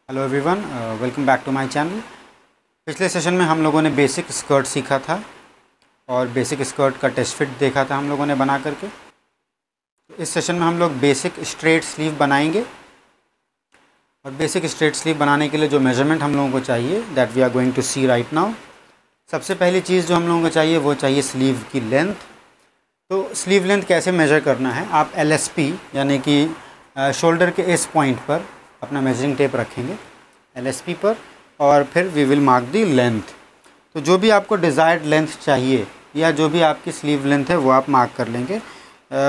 Hello everyone, welcome back to my channel. पिछले session में हम लोगों ने बेसिक स्कर्ट सीखा था और बेसिक स्कर्ट का टेस्ट फिट देखा था हम लोगों ने बना करके। तो इस सेशन में हम लोग बेसिक स्ट्रेट स्लीव बनाएंगे और बेसिक स्ट्रेट स्लीव बनाने के लिए जो मेजरमेंट हम लोगों को चाहिए that we are going to see right now. सबसे पहली चीज़ जो हम लोगों को चाहिए वो चाहिए स्लीव की लेंथ। तो स्लीव लेंथ कैसे मेज़र करना है, आप LSP यानी कि शोल्डर के इस पॉइंट पर अपना मेजरिंग टेप रखेंगे LSP पर और फिर we will mark the length. तो जो भी आपको डिज़ायर्ड लेंथ चाहिए या जो भी आपकी स्लीव लेंथ है वो आप मार्क कर लेंगे।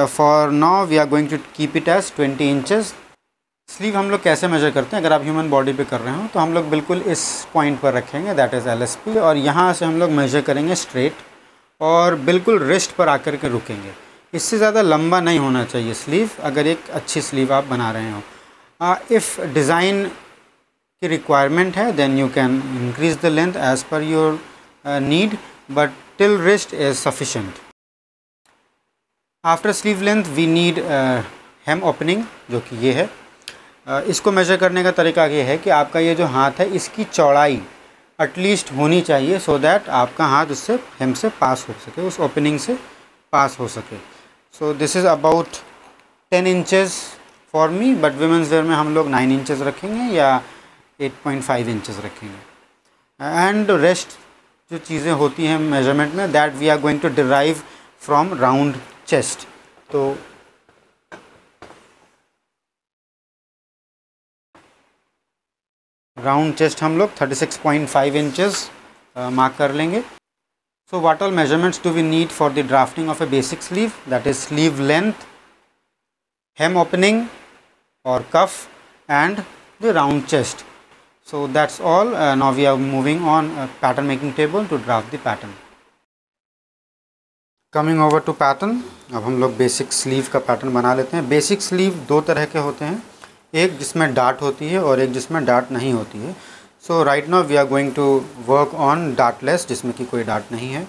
For now we are going to keep it as 20 inches. Sleeve हम लोग कैसे मेजर करते हैं, अगर आप ह्यूमन बॉडी पे कर रहे हो तो हम लोग बिल्कुल इस पॉइंट पर रखेंगे दैट इज़ LSP और यहाँ से हम लोग मेजर करेंगे स्ट्रेट और बिल्कुल रिस्ट पर आकर के रुकेंगे। इससे ज़्यादा लंबा नहीं होना चाहिए स्लीव, अगर एक अच्छी स्लीव आप बना रहे हो। इफ़ डिज़ाइन की रिक्वायरमेंट है then you can increase the length as per your need, but till wrist is sufficient. After sleeve length we need hem opening, जो कि ये है। इसको मेजर करने का तरीका ये है कि आपका ये जो हाथ है इसकी चौड़ाई एटलीस्ट होनी चाहिए सो दैट आपका हाथ उससे हेम से पास हो सके, उस ओपनिंग से पास हो सके। So this is about 10 inches for me, but women's wear में हम लोग 9 इंचेस रखेंगे या 8.5 इंचेस रखेंगे। एंड रेस्ट जो चीज़ें होती हैं मेजरमेंट में that we are going to derive from round chest. तो राउंड चेस्ट हम लोग 36.5 इंचेस मार्क कर लेंगे। So what all measurements do we need for the drafting of a basic sleeve, that is sleeve length, hem opening or cuff and the round chest. So that's all. Now we are moving on pattern making table to draft the pattern. Coming over to pattern, अब हम लोग basic sleeve का pattern बना लेते हैं। Basic sleeve दो तरह के होते हैं, एक जिसमें डार्ट होती है और एक जिसमें डार्ट नहीं होती है। So right now we are going to work on dartless, जिसमें कि कोई डार्ट नहीं है।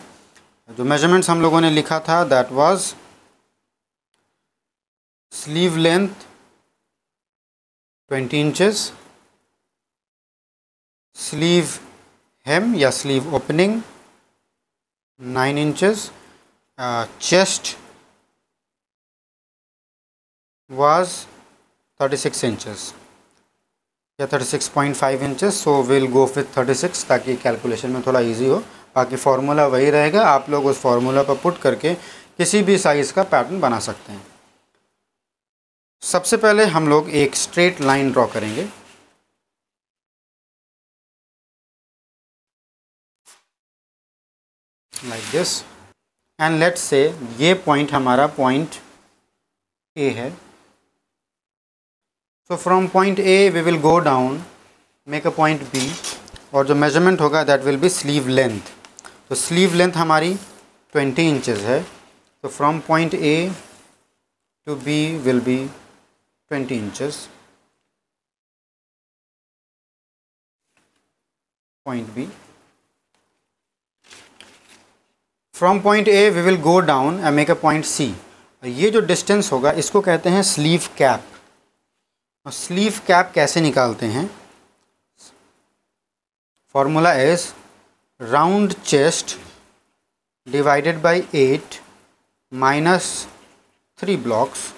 जो मेजरमेंट्स हम लोगों ने लिखा था that was sleeve length 20 inches, sleeve hem या sleeve opening 9 inches, chest was 36 inches या 36.5 inches. So we'll go with 36 ताकि कैलकुलेशन में थोड़ा इजी हो। बाकी फार्मूला वही रहेगा, आप लोग उस फार्मूला पर पुट करके किसी भी साइज़ का पैटर्न बना सकते हैं। सबसे पहले हम लोग एक स्ट्रेट लाइन ड्रॉ करेंगे। Like this, and let's say ये पॉइंट हमारा पॉइंट ए है। So from point A we will go down, make a point B, और जो मेजरमेंट होगा that will be sleeve length. तो स्लीव लेंथ हमारी 20 inches है। तो from point A to B will be 20 inches. Point B. From point A we will go down and make a point C. ये जो distance होगा इसको कहते हैं स्लीव कैप। और स्लीव कैप कैसे निकालते हैं, formula is round chest divided by 8 minus 3 blocks.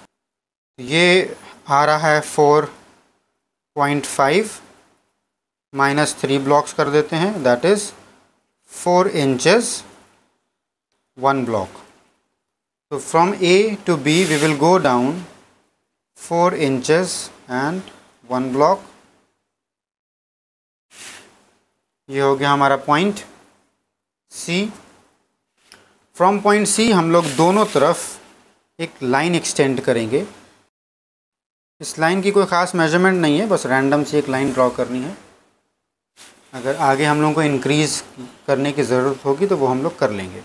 ये आ रहा है 4.5 माइनस 3 ब्लॉक्स कर देते हैं, दैट इज़ 4 इंचेस 1 ब्लॉक। तो from A to B we will go down 4 inches and 1 block. ये हो गया हमारा point C। From point C हम लोग दोनों तरफ एक लाइन एक्सटेंड करेंगे। इस लाइन की कोई ख़ास मेजरमेंट नहीं है, बस रैंडम से एक लाइन ड्रॉ करनी है। अगर आगे हम लोगों को इंक्रीज़ करने की ज़रूरत होगी तो वो हम लोग कर लेंगे।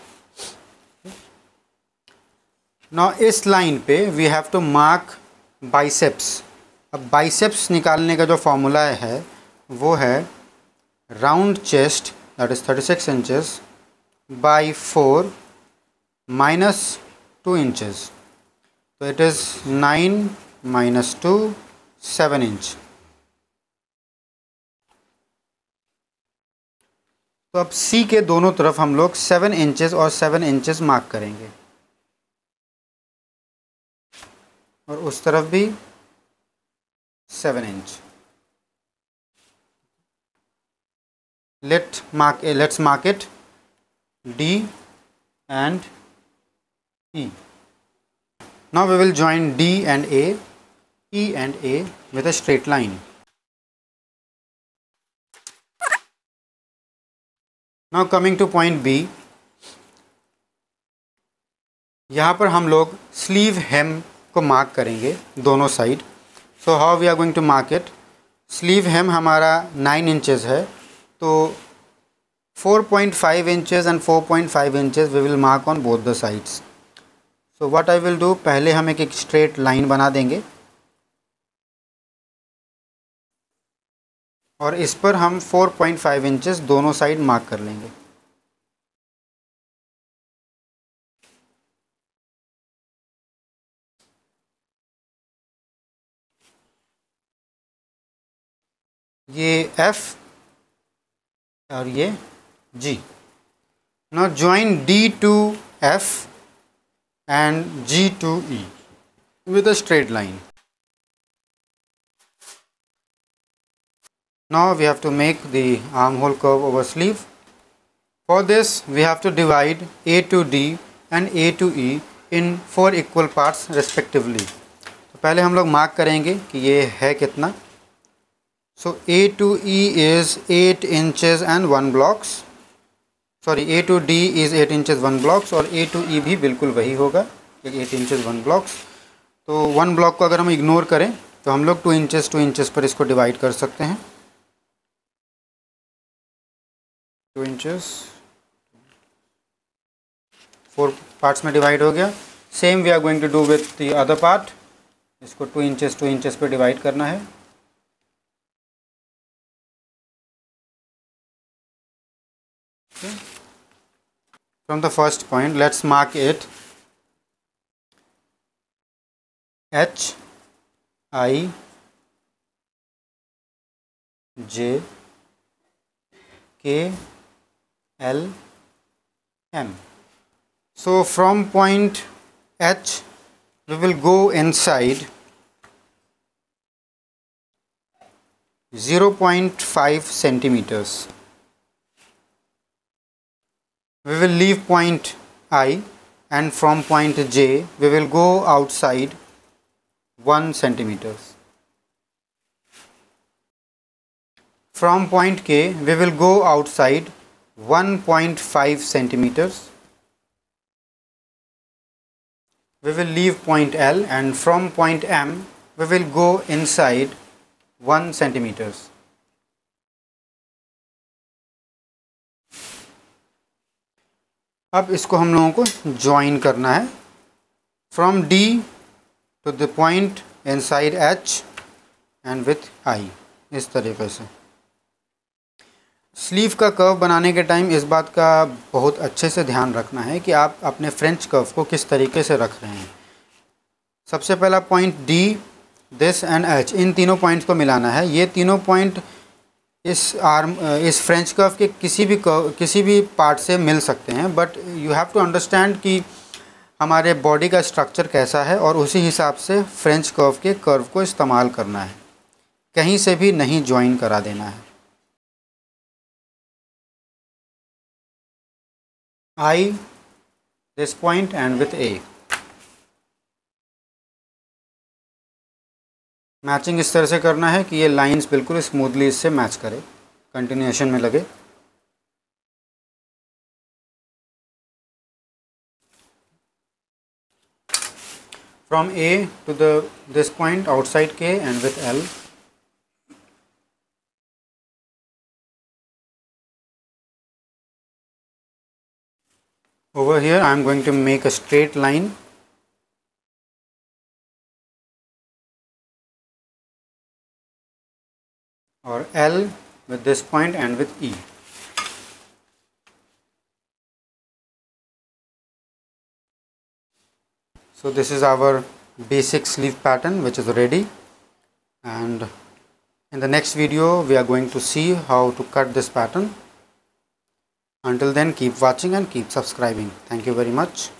नाउ इस लाइन पे we have to mark biceps. अब बाइसेप्स निकालने का जो फॉर्मूला है वो है round chest that is 36 inches by 4 minus 2 inches. तो इट इज़ 9 minus 2 7 inch। तो अब सी के दोनों तरफ हम लोग 7 इंचेस और 7 इंचेस मार्क करेंगे और उस तरफ भी 7 inch. let's mark it D and E. Now we will join D and A, E and A with a straight line. Now coming to point B, यहाँ पर हम लोग स्लीव हेम को मार्क करेंगे दोनों side. So how we are going to mark it. Sleeve hem हमारा 9 inches है, तो 4.5 inches and 4.5 inches we will mark on both the sides. So what I will do, पहले हम एक स्ट्रेट लाइन बना देंगे और इस पर हम 4.5 इंचेस दोनों साइड मार्क कर लेंगे। ये F और ये G। Now join D to F and G to E with a straight line. Now we have to make the armhole curve over sleeve. For this we have to divide A to D and A to E in 4 equal parts respectively. तो पहले हम लोग mark करेंगे कि ये है कितना। So A to E is 8 inches and 1 blocks. Sorry, A to D is 8 inches 1 blocks और A to E भी बिल्कुल वही होगा, 8 inches 1 blocks। तो 1 ब्लॉक को अगर हम इग्नोर करें तो हम लोग 2 इंचेस पर इसको डिवाइड कर सकते हैं। 2 इंचेस 4 पार्ट्स में डिवाइड हो गया। Same we are going to do with the other part. इसको 2 इंचेस पर डिवाइड करना है। From the first point, let's mark it H, I, J, K, L, M. So from point H we will go inside 0.5 centimeters. We will leave point I and from point J we will go outside 1 centimeters. From point K we will go outside 1.5 centimeters. We will leave point L and from point M we will go inside 1 centimeters. अब इसको हम लोगों को join करना है from D to the point inside H and with I, इस तरीके से। स्लीव का कर्व बनाने के टाइम इस बात का बहुत अच्छे से ध्यान रखना है कि आप अपने फ्रेंच कर्व को किस तरीके से रख रहे हैं। सबसे पहला point D, this and H, इन तीनों पॉइंट्स को मिलाना है। ये तीनों पॉइंट इस फ्रेंच कर्व के किसी भी पार्ट से मिल सकते हैं, but you have to understand कि हमारे बॉडी का स्ट्रक्चर कैसा है और उसी हिसाब से फ्रेंच कर्व के कर्व को इस्तेमाल करना है, कहीं से भी नहीं ज्वाइन करा देना है। I, this point and with A। Matching इस तरह से करना है कि ये लाइंस बिल्कुल स्मूथली इससे मैच करे, कंटिन्यूएशन में लगे। From A to this point outside K and with L। Over here I am going to make a straight line or L with this point and with E। So this is our basic sleeve pattern which is ready, and in the next video we are going to see how to cut this pattern. Until then, keep watching and keep subscribing. Thank you very much.